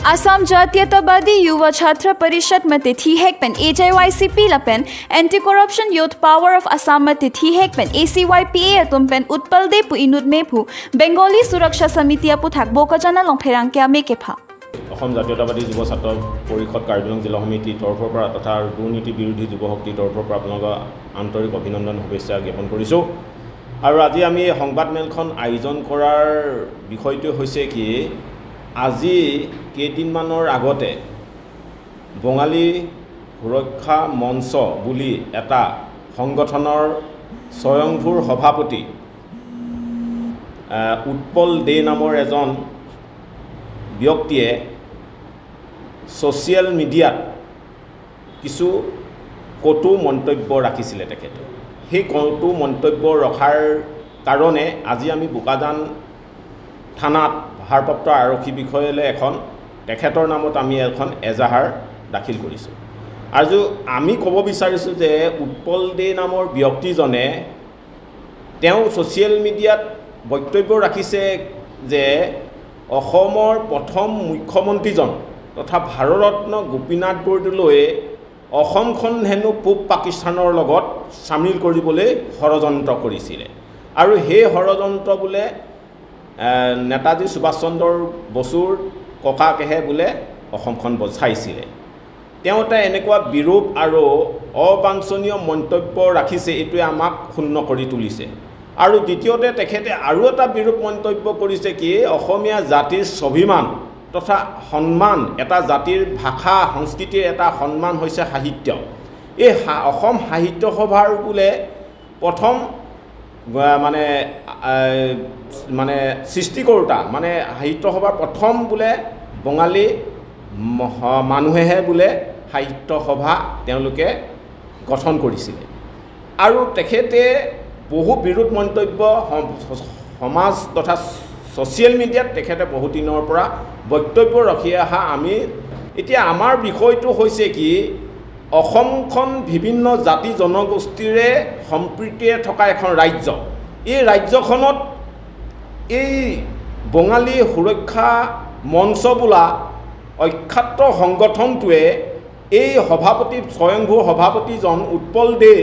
असम जातीयतावादी युवा छात्र परिषद में तिथि हेकपेन AJYCP लापेन anti corruption youth power of Assam में तिथि हेकपेन ACYPA अतुम पेन उत्पल दे पु इनुद मेफु बेंगली सुरक्षा समिति अपु थाकबो कजना लं फेरांके आमे केफा অসম জাতীয়তাবাদী যুৱ ছাত্ৰ পৰিষদ কাৰ্বি জিলা সমিতিৰ তৰফৰ পৰা তথা দুৰ্নীতি বিৰোধী যুৱ শক্তিৰ তৰফৰ পৰা আপোনালোকক আন্তৰিক অভিনন্দন শুভেচ্ছা জ্ঞাপন কৰিছোঁ আৰু আজি আমি সংবাদমেলখন আয়োজন কৰাৰ বিষয়টো হৈছে কি আজি কেইদিনমানৰ আগতে বঙালী সুৰক্ষা মঞ্চ বুলি এটা সংগঠনৰ স্বয়ংভূৰ সভাপতি উৎপল দে নামৰ এজন ব্যক্তিয়ে সোশ্যাল মিডিয়াত কিছু কটু মন্তব্য ৰাখিছিলে তেখেতে সেই কটু মন্তব্য ৰখাৰ কাৰণে আজি আমি বোকাজান থানাত ভাৰপ্ৰাপ্ত আৰক্ষী বিষয়ালৈ এখন তেখেতৰ নামত আমি এখন এজাহাৰ দাখিল কৰিছোঁ আৰু আমি ক'ব বিচাৰিছোঁ যে উৎপল দে নামৰ ব্যক্তিজনে তেওঁ সোশ্যাল মিডিয়াত বক্তব্য ৰাখিছে যে অসমৰ প্ৰথম মুখ্যমন্ত্ৰীজন তথা ভাৰতৰত্ন গোপীনাথ বৰদলৈয়ে অসমখন হেনো পূব পাকিস্তানৰ লগত সামিল কৰিবলৈ ষড়যন্ত্ৰ কৰিছিলে আৰু সেই ষড়যন্ত্ৰ বোলে নেতাজী সুভাষ চন্দ্ৰ বসুৰ ককাকেহে বোলে অসমখন বচাইছিলে তেওঁতে এনেকুৱা বিৰূপ আৰু অবাঞ্ছনীয় মন্তব্য ৰাখিছে এইটোৱে আমাক ক্ষুণ্ণ কৰি তুলিছে আৰু দ্বিতীয়তে তেখেতে আৰু এটা বিৰূপ মন্তব্য কৰিছে কি অসমীয়া জাতিৰ স্বাভিমান তথা সন্মান এটা জাতিৰ ভাষা সংস্কৃতিৰ এটা সন্মান হৈছে সাহিত্য এই অসম সাহিত্য সভাৰ বোলে প্ৰথম মানে সৃষ্টিকৰ্তা মানে সাহিত্য সভাৰ প্ৰথম বোলে বঙালী মানুহেহে বোলে সাহিত্য সভা তেওঁলোকে গঠন কৰিছিলে আৰু তেখেতে বহু বিৰোধ মন্তব্য সমাজ তথা সোশ্যাল মিডিয়াত তেখেতে বহু দিনৰ পৰা বক্তব্য ৰাখি অহা আমি এতিয়া আমাৰ বিষয়টো হৈছে কি অসমখন বিভিন্ন জাতি জনগোষ্ঠীৰে সম্প্ৰীতিৰে থকা এখন ৰাজ্য এই ৰাজ্যখনত এই বঙালী সুৰক্ষা মঞ্চ বোলা অখ্যাত সংগঠনটোৱে এই সভাপতি স্বয়ংভূ সভাপতিজন উৎপল দে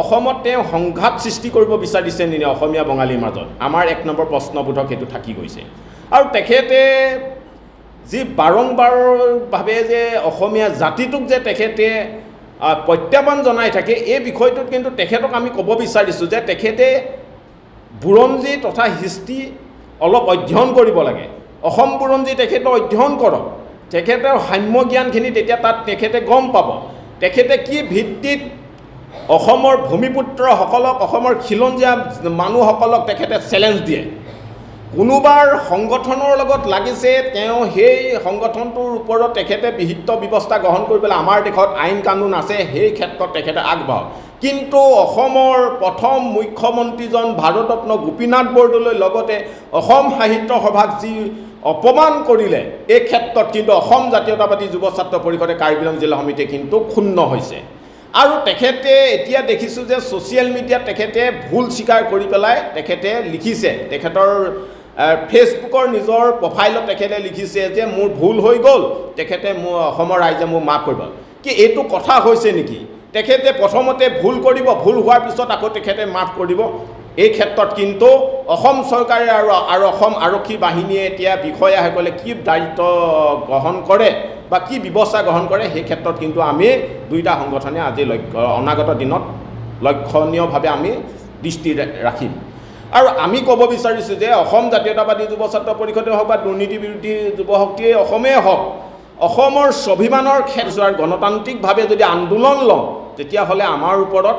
অসমত তেওঁ সংঘাত সৃষ্টি কৰিব বিচাৰিছে নেকি অসমীয়া বঙালীৰ মাজত আমাৰ এক নম্বৰ প্ৰশ্নবোধক সেইটো থাকি গৈছে আৰু তেখেতে যি বাৰম্বাৰভাৱে যে অসমীয়া জাতিটোক যে তেখেতে প্ৰত্যাহ্বান জনাই থাকে এই বিষয়টোত কিন্তু তেখেতক আমি ক'ব বিচাৰিছোঁ যে তেখেতে বুৰঞ্জী তথা হিষ্ট্ৰী অলপ অধ্যয়ন কৰিব লাগে অসম বুৰঞ্জী তেখেতে অধ্যয়ন কৰক তেখেতৰ সাম্য জ্ঞানখিনি তেতিয়া তাত তেখেতে গম পাব তেখেতে কি ভিত্তিত অসমৰ ভূমিপুত্ৰসকলক অসমৰ খিলঞ্জীয়া মানুহসকলক তেখেতে চেলেঞ্জ দিয়ে কোনোবাৰ সংগঠনৰ লগত লাগিছে তেওঁ সেই সংগঠনটোৰ ওপৰত তেখেতে বিহিত ব্যৱস্থা গ্ৰহণ কৰিবলৈ আমাৰ দেশত আইন কানুন আছে সেই ক্ষেত্ৰত তেখেতে আগবাঢ়ক কিন্তু অসমৰ প্ৰথম মুখ্যমন্ত্ৰীজন ভাৰতৰত্ন গোপীনাথ বৰদলৈৰ লগতে অসম সাহিত্য সভাক যি অপমান কৰিলে এই ক্ষেত্ৰত কিন্তু অসম জাতীয়তাবাদী যুৱ ছাত্ৰ পৰিষদে কাৰ্বি জিলা সমিতিয়ে কিন্তু ক্ষুণ্ণ হৈছে আৰু তেখেতে এতিয়া দেখিছোঁ যে সোশ্যাল মিডিয়াত তেখেতে ভুল স্বীকাৰ কৰি পেলাই তেখেতে লিখিছে তেখেতৰ ফেচবুকৰ নিজৰ প্ৰফাইলত তেখেতে লিখিছে যে মোৰ ভুল হৈ গ'ল তেখেতে মোৰ অসমৰ ৰাইজে মোক মাফ কৰিব কি এইটো কথা হৈছে নেকি তেখেতে প্ৰথমতে ভুল কৰিব ভুল হোৱাৰ পিছত আকৌ তেখেতে মাফ কৰিব এই ক্ষেত্ৰত কিন্তু অসম চৰকাৰে আৰু অসম আৰক্ষী বাহিনীয়ে এতিয়া বিষয়াসকলে কি দায়িত্ব গ্ৰহণ কৰে বা কি ব্যৱস্থা গ্ৰহণ কৰে সেই ক্ষেত্ৰত কিন্তু আমি দুইটা সংগঠনে আজি অনাগত দিনত লক্ষণীয়ভাৱে আমি দৃষ্টি ৰাখিম আৰু আমি ক'ব বিচাৰিছোঁ যে অসম জাতীয়তাবাদী যুৱ ছাত্ৰ পৰিষদে হওক বা দুৰ্নীতি বিৰোধী যুৱ শক্তিয়ে অসমেই হওক অসমৰ স্বাভিমানৰ ক্ষেত্ৰত গণতান্ত্ৰিকভাৱে যদি আন্দোলন লওঁ তেতিয়াহ'লে আমাৰ ওপৰত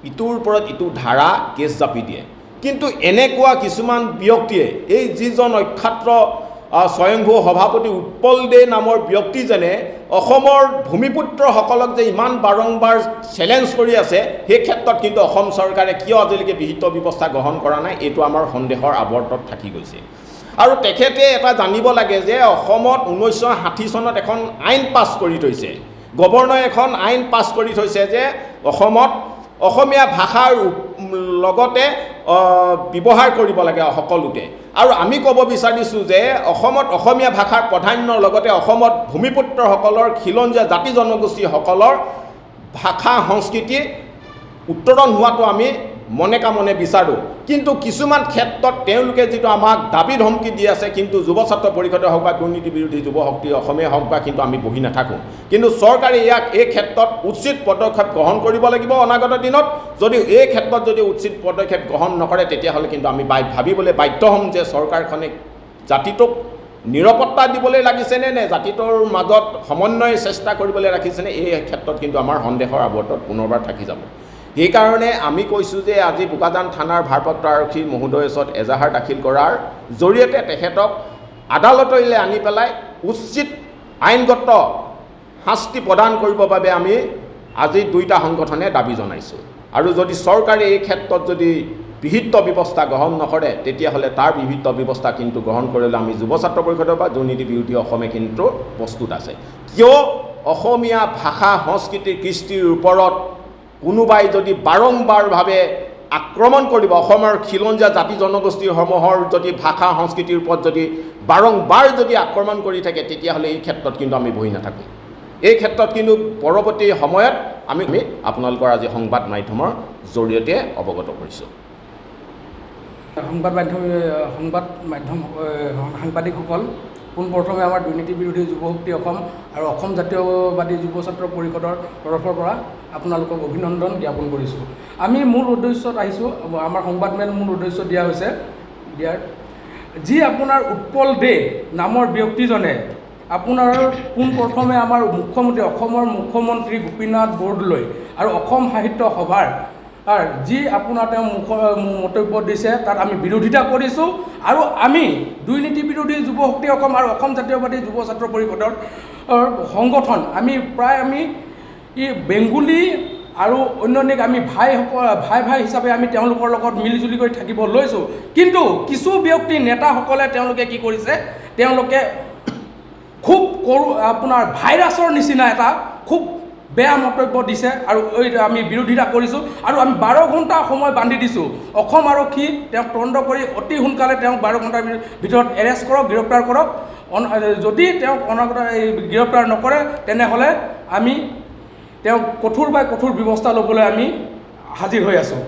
ইটোৰ ওপৰত ইটো ধাৰা কেছ জাপি দিয়ে কিন্তু এনেকুৱা কিছুমান ব্যক্তিয়ে এই যিজন অখ্যাত স্বয়ংভূ সভাপতি উৎপল দে নামৰ ব্যক্তিজনে অসমৰ ভূমিপুত্ৰসকলক যে ইমান বাৰম্বাৰ চেলেঞ্জ কৰি আছে সেই ক্ষেত্ৰত কিন্তু অসম চৰকাৰে কিয় আজিলৈকে বিহিত ব্যৱস্থা গ্ৰহণ কৰা নাই এইটো আমাৰ সন্দেহৰ আৱৰ্তত থাকি গৈছে আৰু তেখেতে এটা জানিব লাগে যে অসমত 1960 চনত এখন আইন পাছ কৰি থৈছে গভৰ্ণৰে এখন আইন পাছ কৰি থৈছে যে অসমত অসমীয়া ভাষাৰ লগতে ব্যৱহাৰ কৰিব লাগে সকলোতে। আৰু আমি ক'ব বিচাৰিছোঁ যে অসমত অসমীয়া ভাষাৰ প্ৰাধান্যৰ লগতে অসমত ভূমিপুত্ৰসকলৰ খিলঞ্জীয়া জাতি জনগোষ্ঠীসকলৰ ভাষা সংস্কৃতি উত্তৰণ হোৱাটো আমি মনে কামনে বিচাৰোঁ। কিন্তু কিছুমান ক্ষেত্ৰত তেওঁলোকে যিটো আমাক দাবী ধমকি দি আছে, কিন্তু যুৱ ছাত্ৰ পৰিষদে হওক বা দুৰ্নীতি বিৰোধী যুৱ শক্তি অসমে হওক বা কিন্তু আমি বহি নাথাকোঁ। কিন্তু চৰকাৰে ইয়াক এই ক্ষেত্ৰত উচিত পদক্ষেপ গ্ৰহণ কৰিব লাগিব অনাগত দিনত। যদি এই ক্ষেত্ৰত যদি উচিত পদক্ষেপ গ্ৰহণ নকৰে তেতিয়াহ'লে কিন্তু আমি ভাবিবলৈ বাধ্য হ'ম যে চৰকাৰখনে জাতিটোক নিৰাপত্তা দিবলৈ লাগিছেনে নে জাতিটোৰ মাজত সমন্বয় চেষ্টা কৰিবলৈ ৰাখিছেনে, এই ক্ষেত্ৰত কিন্তু আমাৰ সন্দেহৰ আৱৰ্তত পুনৰবাৰ থাকি যাব। সেইকাৰণে আমি কৈছোঁ যে আজি বোকাজান থানাৰ ভাৰপ্ৰাপ্ত আৰক্ষী মহোদয়ৰ ওচৰত এজাহাৰ দাখিল কৰাৰ জৰিয়তে তেখেতক আদালতলৈ আনি পেলাই উচিত আইনগত শাস্তি প্ৰদান কৰিবৰ বাবে আমি আজি দুইটা সংগঠনে দাবী জনাইছোঁ। আৰু যদি চৰকাৰে এই ক্ষেত্ৰত যদি বিহিত ব্যৱস্থা গ্ৰহণ নকৰে তেতিয়াহ'লে তাৰ বিহিত ব্যৱস্থা কিন্তু গ্ৰহণ কৰিলে আমি যুৱ ছাত্ৰ পৰিষদৰ বা দুৰ্নীতি বিৰোধী অসমে কিন্তু প্ৰস্তুত আছে। কিয় অসমীয়া ভাষা সংস্কৃতি কৃষ্টিৰ ওপৰত কোনোবাই যদি বাৰম্বাৰভাৱে আক্ৰমণ কৰিব, অসমৰ খিলঞ্জীয়া জাতি জনগোষ্ঠীসমূহৰ যদি ভাষা সংস্কৃতিৰ ওপৰত যদি বাৰম্বাৰ যদি আক্ৰমণ কৰি থাকে তেতিয়াহ'লে এই ক্ষেত্ৰত কিন্তু আমি বহি নাথাকোঁ। এই ক্ষেত্ৰত কিন্তু পৰৱৰ্তী সময়ত আমি আপোনালোকৰ আজি সংবাদ মাধ্যমৰ জৰিয়তে অৱগত কৰিছোঁ। সংবাদ মাধ্যম সাংবাদিকসকল, পোনপ্ৰথমে আমাৰ দুৰ্নীতি বিৰোধী যুৱ শক্তি অসম আৰু অসম জাতীয়বাদী যুৱ ছাত্ৰ পৰিষদৰ তৰফৰ পৰা আপোনালোকক অভিনন্দন জ্ঞাপন কৰিছোঁ। আমি মূল উদ্দেশ্যত আহিছোঁ, আমাৰ সংবাদমেল মূল উদ্দেশ্য দিয়া হৈছে যি আপোনাৰ উৎপল দে নামৰ ব্যক্তিজনে আপোনাৰ পোনপ্ৰথমে আমাৰ মুখ্যমন্ত্ৰী অসমৰ মুখ্যমন্ত্ৰী গোপীনাথ বৰদলৈ আৰু অসম সাহিত্য সভাৰ যি আপোনাৰ তেওঁ মন্তব্য দিছে তাত আমি বিৰোধিতা কৰিছোঁ। আৰু আমি দুৰ্নীতি বিৰোধী যুৱ শক্তি অসম আৰু অসম জাতীয়বাদী যুৱ ছাত্ৰ পৰিষদৰ সংগঠন আমি বেংগলী আৰু অন্যান্য আমি ভাই হিচাপে আমি তেওঁলোকৰ লগত মিলিজুলি কৰি থাকিব লৈছোঁ। কিন্তু কিছু ব্যক্তি নেতাসকলে তেওঁলোকে কি কৰিছে, তেওঁলোকে খুব আপোনাৰ ভাইৰাছৰ নিচিনা এটা খুব বেয়া মন্তব্য দিছে আৰু আমি বিৰোধিতা কৰিছোঁ। আৰু আমি 12 ঘণ্টা সময় বান্ধি দিছোঁ। অসম আৰক্ষী তেওঁক তদন্ত কৰি অতি সোনকালে তেওঁক 12 ঘণ্টাৰ ভিতৰত এৰেষ্ট কৰক, গ্ৰেপ্তাৰ কৰক। যদি তেওঁক অনাগত গ্ৰেপ্তাৰ নকৰে তেনেহ'লে আমি তেওঁক কঠোৰ ব্যৱস্থা ল'বলৈ আমি হাজিৰ হৈ আছোঁ।